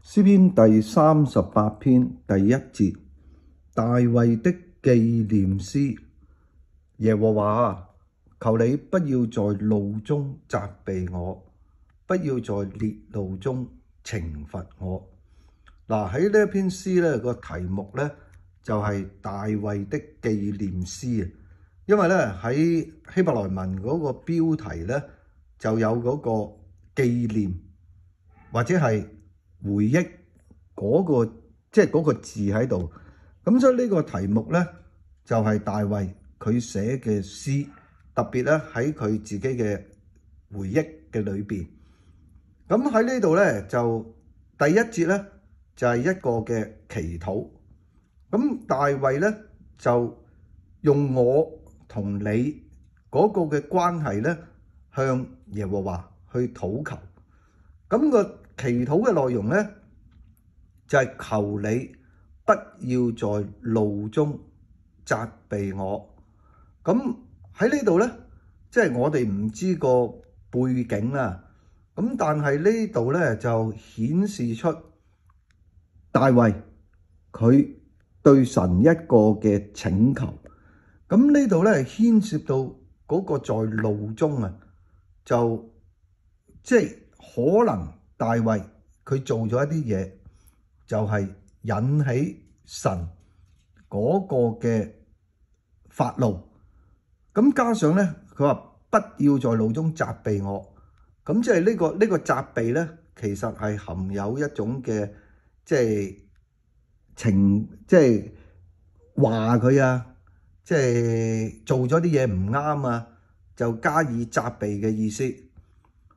詩篇第38篇第1節，大衛的紀念詩。耶和華啊，求你不要在怒中責備我，不要在烈怒中懲罰我。喺呢一篇詩咧個題目咧就係大衛的紀念詩啊，因為咧喺希伯來文嗰個標題咧就有嗰個紀念或者係回憶嗰個即係嗰個字喺度，咁所以呢個題目咧就係大衛佢寫嘅詩，特別咧喺佢自己嘅回憶嘅裏邊。咁喺呢度咧就第一節咧就係一個嘅祈禱。咁大衛咧就用我同你嗰個嘅關係咧向耶和華去禱求。咁個祈禱嘅內容咧就係求你不要在怒中責備我。咁喺呢度咧，即係我哋唔知個背景啦。咁但係呢度咧就顯示出大衛佢對神一個嘅請求。咁呢度咧牽涉到嗰個在怒中啊，就即係可能大衛佢做咗一啲嘢，就係引起神嗰個嘅發怒。咁加上咧，佢話不要在怒中責備我。咁即係呢個責備咧，其實係含有一種嘅即係即係話佢啊，即係做咗啲嘢唔啱啊，就加以責備嘅意思。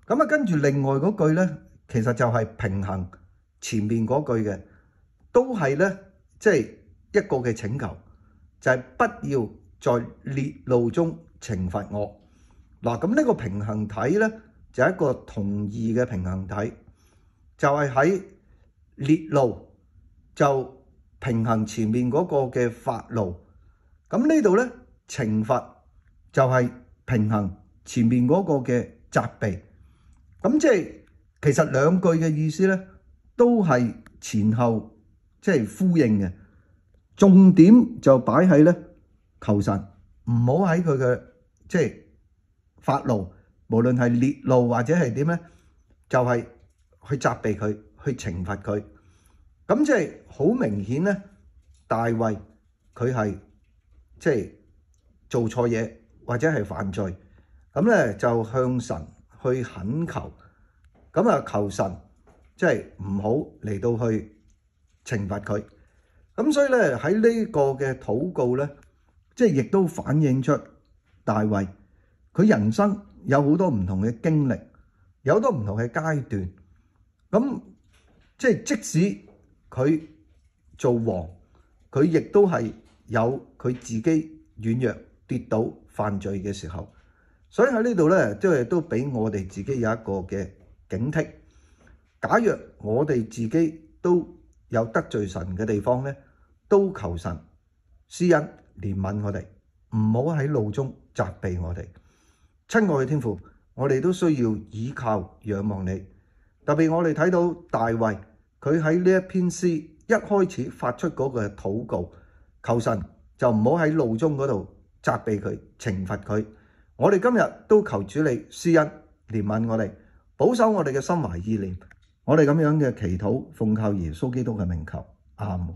咁啊，跟住另外嗰句咧，其實就係平衡前面嗰句嘅，都係咧即係一個嘅請求，就係不要在烈怒中懲罰我。咁呢個平衡體咧就係一個同義嘅平衡體，就係喺烈怒就平衡前面嗰個嘅發怒。咁呢度咧懲罰就係平衡前面嗰個嘅責備。咁即係其實兩句嘅意思咧都係前後即係呼應嘅，重點就擺喺咧求神唔好喺佢嘅即係發怒，無論係烈怒或者係點咧，就係去責備佢，去懲罰佢。咁即係好明顯咧，大衛佢係即係做錯嘢或者係犯罪，咁咧就向神去懇求，咁啊求神即係唔好嚟到去懲罰佢。咁所以咧喺呢個嘅禱告咧，即係亦都反映出大衛佢人生有好多唔同嘅經歷，有好多唔同嘅階段。咁即係即使佢做王，佢亦都係有佢自己軟弱跌倒犯罪嘅時候。所以喺呢度咧，即係都俾我哋自己有一個嘅警惕。假若我哋自己都有得罪神嘅地方咧，都求神施恩憐憫我哋，唔好喺怒中責備我哋。親愛嘅天父，我哋都需要倚靠仰望你。特別我哋睇到大衛佢喺呢一篇詩一開始發出嗰個禱告，求神就唔好喺怒中嗰度責備佢懲罰佢。我哋今日都求主你施恩憐憫我哋，保守我哋嘅心懷意念。我哋咁樣嘅祈禱奉靠耶穌基督嘅名求，阿門。